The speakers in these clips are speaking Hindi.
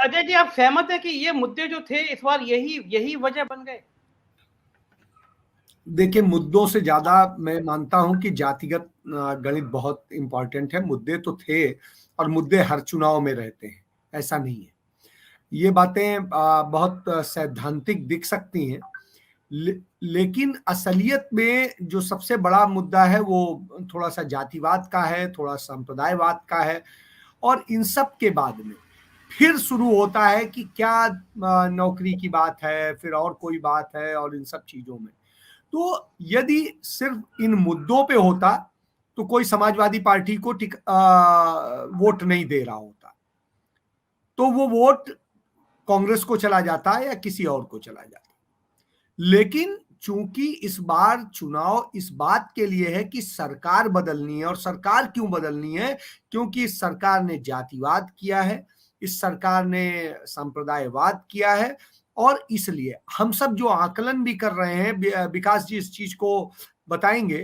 अजय जी, आप सहमत है कि ये मुद्दे जो थे इस बार यही वजह बन गए? देखिए, मुद्दों से ज्यादा मैं मानता हूं कि जातिगत गणित बहुत इंपॉर्टेंट है। मुद्दे तो थे और मुद्दे हर चुनाव में रहते हैं, ऐसा नहीं है। ये बातें बहुत सैद्धांतिक दिख सकती हैं, लेकिन असलियत में जो सबसे बड़ा मुद्दा है वो थोड़ा सा जातिवाद का है, थोड़ा संप्रदायवाद का है। और इन सब के बाद में फिर शुरू होता है कि क्या नौकरी की बात है, फिर और कोई बात है, और इन सब चीजों में। तो यदि सिर्फ इन मुद्दों पे होता तो कोई समाजवादी पार्टी को वोट नहीं दे रहा होता, तो वो वोट कांग्रेस को चला जाता या किसी और को चला जाता। लेकिन चूंकि इस बार चुनाव इस बात के लिए है कि सरकार बदलनी है, और सरकार क्यों बदलनी है? क्योंकि इस सरकार ने जातिवाद किया है, इस सरकार ने संप्रदायवाद किया है। और इसलिए हम सब जो आकलन भी कर रहे हैं, विकास जी इस चीज को बताएंगे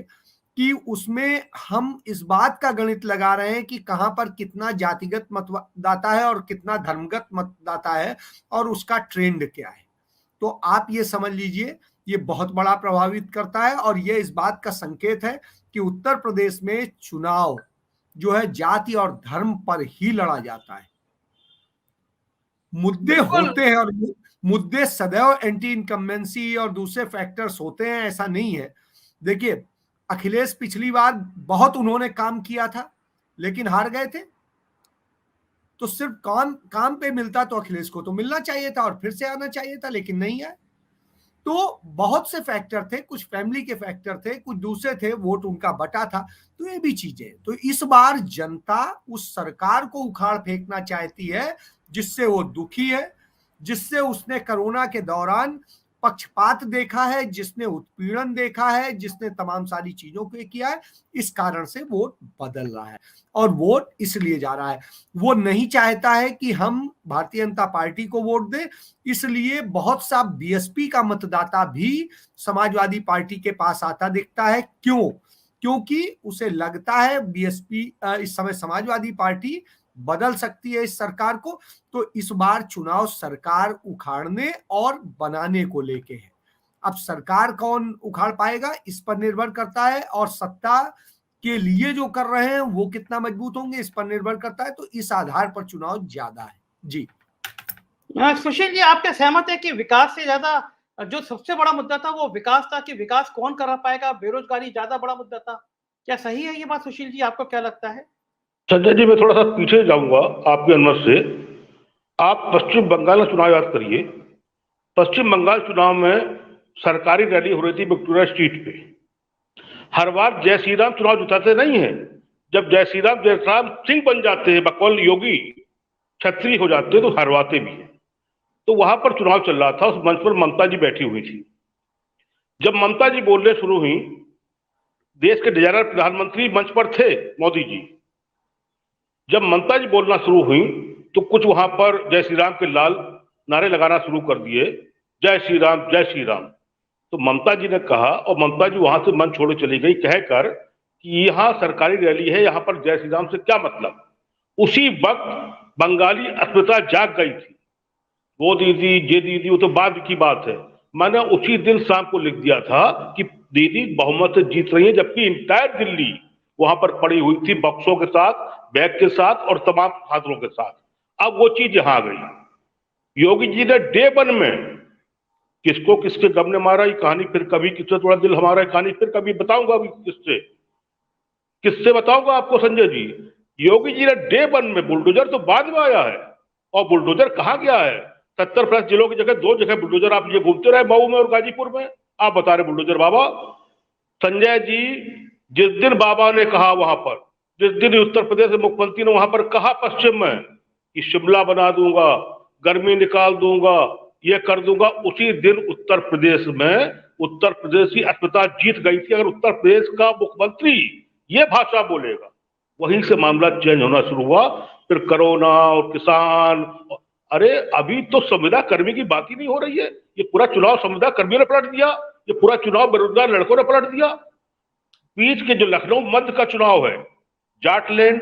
कि उसमें हम इस बात का गणित लगा रहे हैं कि कहां पर कितना जातिगत मतदाता है और कितना धर्मगत मतदाता है, और उसका ट्रेंड क्या है। तो आप ये समझ लीजिए, ये बहुत बड़ा प्रभावित करता है, और ये इस बात का संकेत है कि उत्तर प्रदेश में चुनाव जो है जाति और धर्म पर ही लड़ा जाता है। मुद्दे होते हैं, और मुद्दे सदैव एंटी इनकम्बेंसी और दूसरे फैक्टर्स होते हैं, ऐसा नहीं है। देखिए, अखिलेश पिछली बार बहुत उन्होंने काम किया था, लेकिन हार गए थे। तो सिर्फ काम पे मिलता तो अखिलेश को तो मिलना चाहिए था और फिर से आना चाहिए था, लेकिन नहीं आए। तो बहुत से फैक्टर थे, कुछ फैमिली के फैक्टर थे, कुछ दूसरे थे, वोट उनका बटा था। तो ये भी चीजें, तो इस बार जनता उस सरकार को उखाड़ फेंकना चाहती है जिससे वो दुखी है, जिससे उसने कोरोना के दौरान पक्षपात देखा है, जिसने उत्पीड़न देखा है, जिसने तमाम सारी चीजों को किया है। इस कारण से वोट बदल रहा है, और वोट इसलिए जा रहा है, वो नहीं चाहता है कि हम भारतीय जनता पार्टी को वोट दें। इसलिए बहुत सा बीएसपी का मतदाता भी समाजवादी पार्टी के पास आता दिखता है। क्यों? क्योंकि उसे लगता है बीएसपी इस समय समाजवादी पार्टी बदल सकती है इस सरकार को। तो इस बार चुनाव सरकार उखाड़ने और बनाने को लेके है। अब सरकार कौन उखाड़ पाएगा इस पर निर्भर करता है, और सत्ता के लिए जो कर रहे हैं वो कितना मजबूत होंगे इस पर निर्भर करता है। तो इस आधार पर चुनाव ज्यादा है। जी सुशील जी, आप क्या सहमत है कि विकास से ज्यादा जो सबसे बड़ा मुद्दा था वो विकास था, कि विकास कौन करा पाएगा, बेरोजगारी ज्यादा बड़ा मुद्दा था? क्या सही है ये बात सुशील जी? आपको क्या लगता है? संजय जी, मैं थोड़ा सा पीछे जाऊंगा आपके अनुमति से। आप पश्चिम बंगाल का चुनाव याद करिए। पश्चिम बंगाल चुनाव में सरकारी रैली हो रही थी विक्टोरिया स्ट्रीट पे। हर बार जय श्री राम चुनाव जिताते नहीं है। जब जय श्री राम सिंह बन जाते हैं, बकौल योगी छत्री हो जाते हैं, तो हरवाते भी है। तो वहां पर चुनाव चल रहा था, उस मंच पर ममता जी बैठी हुई थी। जब ममता जी बोलने शुरू हुई, देश के डिजाइनर प्रधानमंत्री मंच पर थे, मोदी जी। जब ममता जी बोलना शुरू हुई तो कुछ वहां पर जय श्री राम के लाल नारे लगाना शुरू कर दिए, जय श्री राम, जय श्री राम। तो ममता जी ने कहा, और ममता जी वहां से मन छोड़े चली गई कहकर कि यहाँ सरकारी रैली है, यहाँ पर जय श्री राम से क्या मतलब। उसी वक्त बंगाली अस्मिता जाग गई थी। वो दीदी, ये दीदी, वो तो बाद की बात है। मैंने उसी दिन शाम को लिख दिया था कि दीदी बहुमत से जीत रही है, जबकि इंटायर दिल्ली वहां पर पड़ी हुई थी बक्सों के साथ, बैग के साथ और तमाम छात्रों के साथ। अब वो चीज यहां आ गई। योगी जी ने डे 1 में किसको किसके गम ने मारा, ये कहानी फिर कभी, किससे थोड़ा दिल हमारा, ये कहानी फिर कभी बताऊंगा। अभी किससे बताऊंगा आपको संजय जी। योगी जी ने डे 1 में, बुलडोजर तो बाद में आया है, और बुलडोजर कहां गया है? 70+ जिलों की जगह 2 जगह बुलडोजर आप ये घूमते रहे, मऊ में और गाजीपुर में। आप बता रहे बुलडोजर बाबा। संजय जी, जिस दिन बाबा ने कहा वहां पर, जिस दिन उत्तर प्रदेश के मुख्यमंत्री ने वहां पर कहा पश्चिम में कि शिमला बना दूंगा, गर्मी निकाल दूंगा, ये कर दूंगा, उसी दिन उत्तर प्रदेश में उत्तर प्रदेश की अस्मिता जीत गई थी। अगर उत्तर प्रदेश का मुख्यमंत्री ये भाषा बोलेगा, वहीं से मामला चेंज होना शुरू हुआ। फिर कोरोना और किसान, अरे अभी तो संविदा कर्मी की बात ही नहीं हो रही है। ये पूरा चुनाव संविदा कर्मियों ने पलट दिया, ये पूरा चुनाव बेरोजगार लड़कों ने पलट दिया। बीच के जो लखनऊ मध्य का चुनाव है, जाटलैंड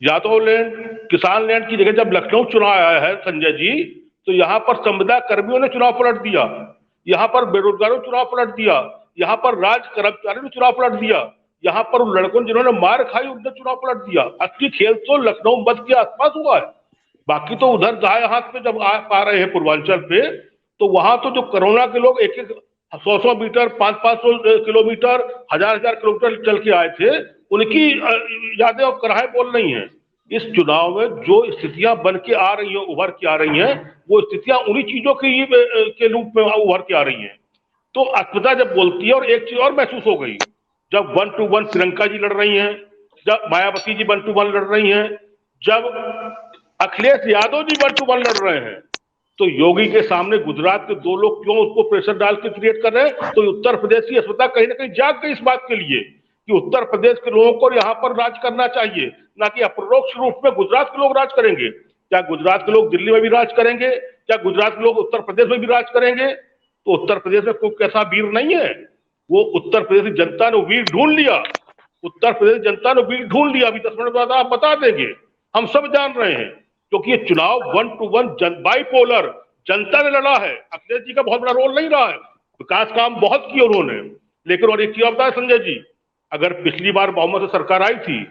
यादव लैंड, किसान लैंड की जगह जब लखनऊ चुनाव आया है संजय जी, तो यहाँ पर संविदा कर्मियों ने चुनाव पलट दिया, यहाँ पर बेरोजगारों ने चुनाव पलट दिया, यहाँ पर राज कर्मचारियों ने चुनाव पलट दिया, यहाँ पर उन लड़कों ने जिन्होंने मार खाई उन्होंने चुनाव पलट दिया। असली खेल तो लखनऊ मध्य के आसपास हुआ है। बाकी तो उधर दाएं हाथ पे जब आ रहे हैं पूर्वांचल पे, तो वहां तो जो कोरोना के लोग एक एक 100 मीटर 500 किलोमीटर 1000 किलोमीटर चल के आए थे, उनकी यादें और कराहें बोल रही हैं। इस चुनाव में जो स्थितियां बन के आ रही हैं, उभर के आ रही हैं, वो स्थितियां उन्हीं चीजों की के रूप में उभर के आ रही हैं। तो अस्मिता जब बोलती है, और एक चीज और महसूस हो गई, जब 1 to 1 प्रियंका जी लड़ रही हैं, जब मायावती जी 1 to 1 लड़ रही हैं, जब अखिलेश यादव जी 1 to 1 लड़ रहे हैं, तो योगी के सामने गुजरात के दो लोग क्यों उसको प्रेशर डाल के क्रिएट कर रहे हैं? तो उत्तर प्रदेश की अस्मिता कहीं ना कहीं जाग गई इस बात के लिए कि उत्तर प्रदेश के लोगों को यहाँ पर राज करना चाहिए, ना कि अपरोक्ष रूप में गुजरात के लोग राज करेंगे। क्या गुजरात के लोग दिल्ली में भी राज करेंगे? क्या गुजरात के लोग उत्तर प्रदेश में भी राज करेंगे? तो उत्तर प्रदेश में कोई कैसा वीर नहीं है, वो उत्तर प्रदेश की जनता ने वीर ढूंढ लिया। उत्तर प्रदेश जनता ने वीर ढूंढ लिया। अभी 10 मिनट बाद आप बता देंगे, हम सब जान रहे हैं, क्योंकि ये चुनाव 1 to 1 बाइपोलर जनता ने लड़ा है। अखिलेश जी का बहुत बड़ा रोल नहीं रहा है, विकास काम बहुत किए उन्होंने। लेकिन और एक चीज बताया संजय जी, अगर पिछली बार बहुमत से सरकार आई थी,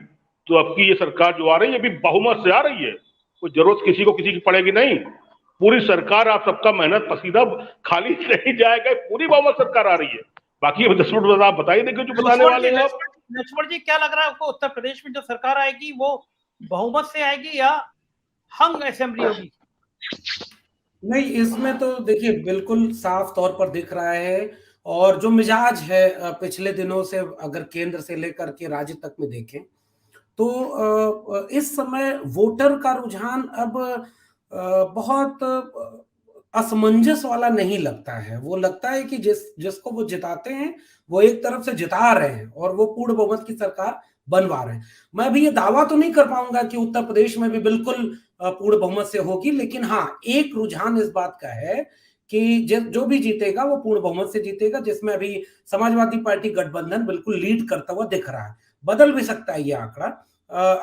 तो अब की ये सरकार जो आ रही है, अभी बहुमत से आ रही है, कोई जरूरत किसी को किसी की पड़ेगी नहीं। पूरी सरकार, आप सबका मेहनत पसीना खाली नहीं जाएगा, पूरी बहुमत सरकार आ रही है। बाकी 10 मिनट आप बताइए, देखिए जो बताने वाले हैं। लक्ष्मण जी, क्या लग रहा है आपको, उत्तर प्रदेश में जो सरकार आएगी वो बहुमत से आएगी या हंग असेंबली होगी? नहीं, इसमें तो देखिए बिल्कुल साफ तौर पर दिख रहा है, और जो मिजाज है पिछले दिनों से अगर केंद्र से लेकर के राज्य तक में देखें, तो इस समय वोटर का रुझान अब बहुत असमंजस वाला नहीं लगता है। वो लगता है कि जिसको वो जिताते हैं वो एक तरफ से जिता रहे हैं और वो पूर्ण बहुमत की सरकार बनवा रहे हैं। मैं भी ये दावा तो नहीं कर पाऊंगा कि उत्तर प्रदेश में भी बिल्कुल पूर्ण बहुमत से होगी, लेकिन हाँ, एक रुझान इस बात का है कि जो भी जीतेगा वो पूर्ण बहुमत से जीतेगा, जिसमें अभी समाजवादी पार्टी गठबंधन बिल्कुल लीड करता हुआ दिख रहा है। बदल भी सकता है ये आंकड़ा।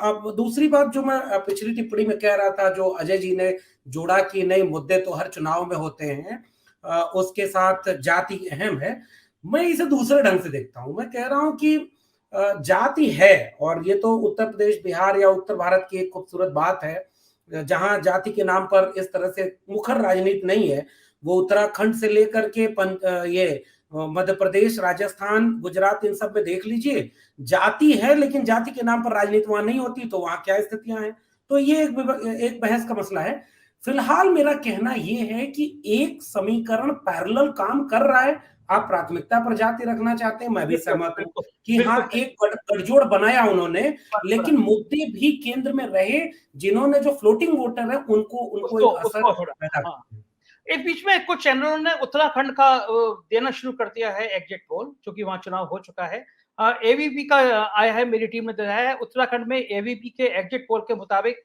अब दूसरी बात जो मैं पिछली टिप्पणी में कह रहा था, जो अजय जी ने जोड़ा कि नए मुद्दे तो हर चुनाव में होते हैं, उसके साथ जाति अहम है, मैं इसे दूसरे ढंग से देखता हूं। मैं कह रहा हूं कि जाति है, और ये तो उत्तर प्रदेश, बिहार या उत्तर भारत की एक खूबसूरत बात है, जहां जाति के नाम पर इस तरह से मुखर राजनीति नहीं है। वो उत्तराखंड से लेकर के ये मध्य प्रदेश, राजस्थान, गुजरात, इन सब में देख लीजिए, जाति है, लेकिन जाति के नाम पर राजनीति वहां नहीं होती, तो वहां क्या स्थितियां हैं। तो ये एक बहस का मसला है। फिलहाल मेरा कहना यह है कि एक समीकरण पैरेलल काम कर रहा है। आप प्राथमिकता पर जाति रखना चाहते हैं, मैं भी सहमत हूं कि हाँ, एक गठजोड़ बनाया उन्होंने, लेकिन मुद्दे भी केंद्र में रहे, जिन्होंने जो फ्लोटिंग वोटर है उनको असर पैदा। इस बीच में कुछ चैनलों ने उत्तराखंड का देना शुरू कर दिया है एग्जिट पोल, क्योंकि वहां चुनाव हो चुका है। एबीपी का आया है, मेरी टीम ने दिया है। उत्तराखंड में एबीपी के एग्जिट पोल के मुताबिक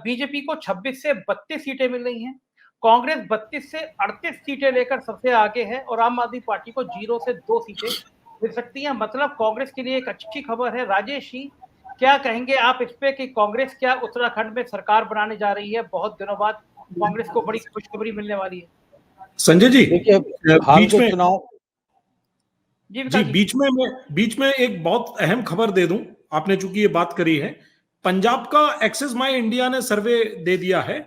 बीजेपी को 26 से 32 सीटें मिल रही हैं, कांग्रेस 32 से 38 सीटें लेकर सबसे आगे है, और आम आदमी पार्टी को 0 से 2 सीटें मिल सकती हैं। मतलब कांग्रेस के लिए एक अच्छी खबर है। राजेश जी, क्या कहेंगे आप इस पे कि कांग्रेस क्या उत्तराखंड में सरकार बनाने जा रही है? बहुत दिनों बाद कांग्रेस को बड़ी खुशखबरी मिलने वाली है। संजय जी, देखिए, बीच में चुनाव जी बीच में एक बहुत अहम खबर दे दूं, आपने चूंकि ये बात करी है। पंजाब का एक्सेस माई इंडिया ने सर्वे दे दिया है,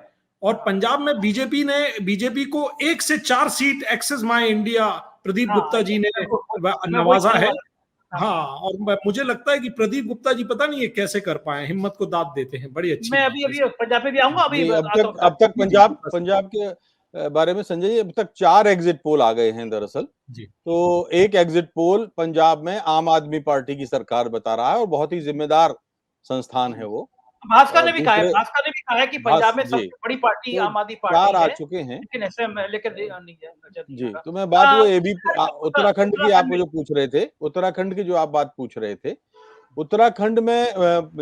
और पंजाब में बीजेपी को 1 से 4 सीट एक्सेस माई इंडिया प्रदीप गुप्ता जी ने नवाजा है। हाँ, और मुझे लगता है कि प्रदीप गुप्ता जी पता नहीं ये कैसे कर पाए, हिम्मत को दाद देते हैं, बड़ी अच्छी। मैं अभी पंजाब में भी आऊंगा। अभी अब तक पंजाब के बारे में संजय जी, अब तक 4 एग्जिट पोल आ गए हैं दरअसल जी। तो एक एग्जिट पोल पंजाब में आम आदमी पार्टी की सरकार बता रहा है, और बहुत ही जिम्मेदार संस्थान है वो। भास्कर ने भी कहा है कि पंजाब में सबसे बड़ी पार्टी आम आदमी पार्टी है। 4 आ चुके हैं, लेकिन नहीं जी। तो मैं बात वो उत्तराखंड की आप जो पूछ रहे थे, उत्तराखंड की जो आप बात पूछ रहे थे, उत्तराखंड में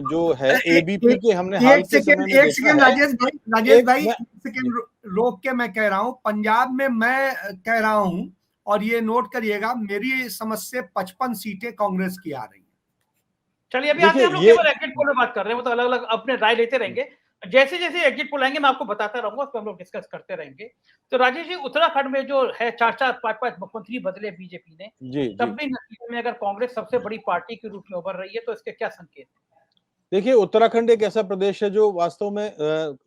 जो है एबीपी के हमने हाल के समय में एक सेकंड राजेश भाई सेकंड रोक के मैं कह रहा हूँ, पंजाब में मैं कह रहा हूँ, और ये नोट करिएगा, मेरी समझ से 55 सीटें कांग्रेस की आ रही है। चलिए अभी आते हैं, हम लोग केवल एग्जिट पोल में बात कर रहे हैं, वो तो अलग अलग अपने राय लेते रहेंगे। जैसे जैसे एग्जिट पोल आएंगे मैं आपको बताता रहूंगा, उस पर हम लोग डिस्कस करते रहेंगे। तो राजेश जी, उत्तराखंड में जो है 4-4 5-5 मुख्यमंत्री बदले बीजेपी ने, तब भी नतीजे में अगर कांग्रेस सबसे बड़ी पार्टी के रूप में उभर रही है तो इसके क्या संकेत है? देखिए, उत्तराखंड एक ऐसा प्रदेश है जो वास्तव में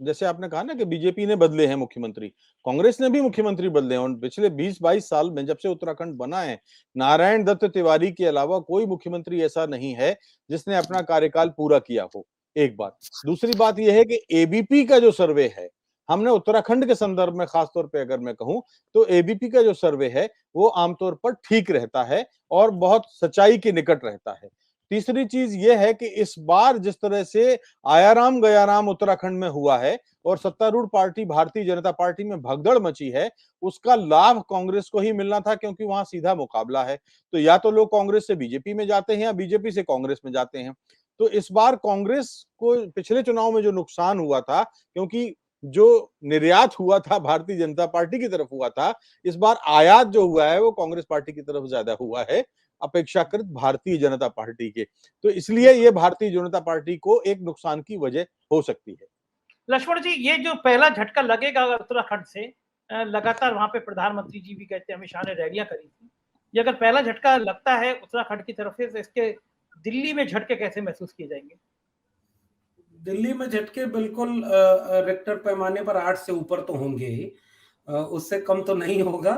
जैसे आपने कहा ना कि बीजेपी ने बदले हैं मुख्यमंत्री, कांग्रेस ने भी मुख्यमंत्री बदले हैं और पिछले 20-22 साल में जब से उत्तराखंड बना है, नारायण दत्त तिवारी के अलावा कोई मुख्यमंत्री ऐसा नहीं है जिसने अपना कार्यकाल पूरा किया हो। एक बात। दूसरी बात यह है कि एबीपी का जो सर्वे है, हमने उत्तराखंड के संदर्भ में खासतौर पर अगर मैं कहूं तो एबीपी का जो सर्वे है वो आमतौर पर ठीक रहता है और बहुत सच्चाई के निकट रहता है। तीसरी चीज यह है कि इस बार जिस तरह से आयाराम गयाराम उत्तराखंड में हुआ है और सत्तारूढ़ पार्टी भारतीय जनता पार्टी में भगदड़ मची है, उसका लाभ कांग्रेस को ही मिलना था क्योंकि वहां सीधा मुकाबला है। तो या तो लोग कांग्रेस से बीजेपी में जाते हैं या बीजेपी से कांग्रेस में जाते हैं। तो इस बार कांग्रेस को पिछले चुनाव में जो नुकसान हुआ था, क्योंकि जो निर्यात हुआ था भारतीय जनता पार्टी की तरफ हुआ था, इस बार आयात जो हुआ है वो कांग्रेस पार्टी की तरफ ज्यादा हुआ है अपेक्षाकृत भारतीय जनता पार्टी के। तो इसलिए ये भारतीय जनता पार्टी को एक नुकसान की वजह हो सकती है। लक्ष्मण जी, ये जो पहला झटका लगेगा उत्तराखंड से, लगातार वहां पे प्रधानमंत्री जी भी कहते हैं, अमित शाह ने रैलियां करी थी, ये अगर पहला झटका लगता है उत्तराखंड की तरफ से, तो इसके दिल्ली में झटके कैसे महसूस किए जाएंगे? दिल्ली में झटके बिल्कुल रिक्टर पैमाने पर 8 से ऊपर तो होंगे ही, उससे कम तो नहीं होगा।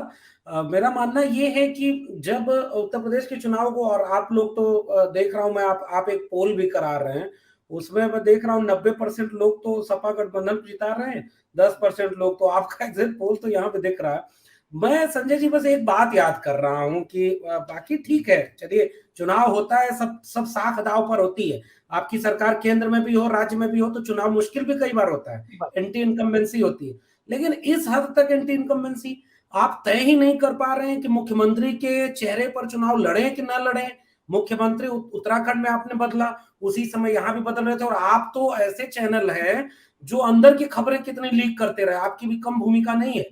मेरा मानना ये है कि जब उत्तर प्रदेश के चुनाव को, और आप लोग तो देख रहा हूं मैं, आप एक पोल भी करा रहे हैं, उसमें मैं देख रहा हूं 90% लोग तो सपा गठबंधन को जिता रहे हैं, 10% लोग तो आपका एग्जिट पोल तो यहाँ पे दिख रहा है। मैं संजय जी बस एक बात याद कर रहा हूं कि बाकी ठीक है, चलिए चुनाव होता है, सब साख दांव पर होती है। आपकी सरकार केंद्र में भी हो, राज्य में भी हो, तो चुनाव मुश्किल भी कई बार होता है, एंटी इनकम्बेंसी होती है। लेकिन इस हद तक एंटी इनकम्बेंसी आप तय ही नहीं कर पा रहे हैं कि मुख्यमंत्री के चेहरे पर चुनाव लड़े कि ना लड़े। मुख्यमंत्री उत्तराखंड में आपने बदला, उसी समय यहां भी बदल रहे थे, और आप तो ऐसे चैनल है जो अंदर की खबरें कितनी लीक करते रहे, आपकी भी कम भूमिका नहीं है।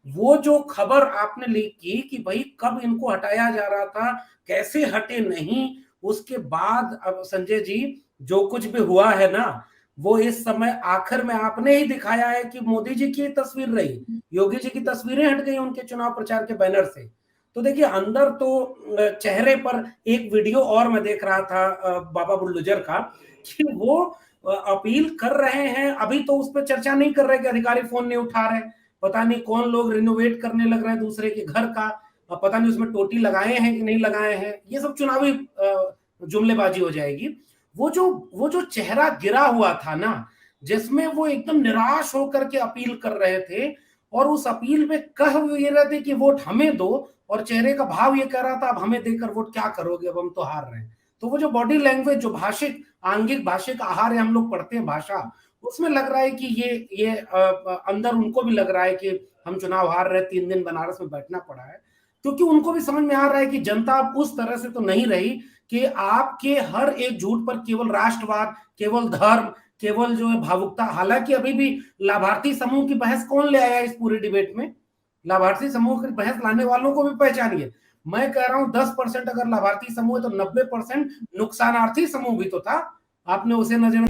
वो जो खबर आपने लीक की कि भाई कब इनको हटाया जा रहा था, कैसे हटे नहीं, उसके बाद अब संजय जी जो कुछ भी हुआ है ना, वो इस समय आखिर में आपने ही दिखाया है कि मोदी जी की तस्वीर रही, योगी जी की तस्वीरें हट गई उनके चुनाव प्रचार के बैनर से। तो देखिए अंदर तो चेहरे पर एक वीडियो और मैं देख रहा था बाबा बुल्लुजर का, कि वो अपील कर रहे हैं, अभी तो उस पर चर्चा नहीं कर रहे कि अधिकारी फोन नहीं उठा रहे, पता नहीं कौन लोग रिनोवेट करने लग रहे हैं दूसरे के घर का, पता नहीं उसमें टोटी लगाए हैं कि नहीं लगाए हैं, ये सब चुनावी जुमलेबाजी हो जाएगी। वो जो चेहरा गिरा हुआ था ना, जिसमें वो एकदम निराश होकर के अपील कर रहे थे, और उस अपील में कह ये रहे थे कि वोट हमें दो, और चेहरे का भाव ये कह रहा था अब हमें देकर वोट क्या करोगे, अब हम तो हार रहे हैं। तो वो जो बॉडी लैंग्वेज, जो भाषिक आंगिक भाषिक आहार है, हम लोग पढ़ते हैं भाषा, उसमें लग रहा है कि ये अंदर उनको भी लग रहा है कि हम चुनाव हार रहे, 3 दिन बनारस में बैठना पड़ा है, क्योंकि उनको भी समझ में आ रहा है कि जनता अब उस तरह से तो नहीं रही कि आपके हर एक झूठ पर केवल राष्ट्रवाद, केवल धर्म, केवल जो है भावुकता। हालांकि अभी भी लाभार्थी समूह की बहस कौन ले आया इस पूरे डिबेट में, लाभार्थी समूह की बहस लाने वालों को भी पहचानिए। मैं कह रहा हूं 10% अगर लाभार्थी समूह है तो 90% नुकसानार्थी समूह भी तो था, आपने उसे नजर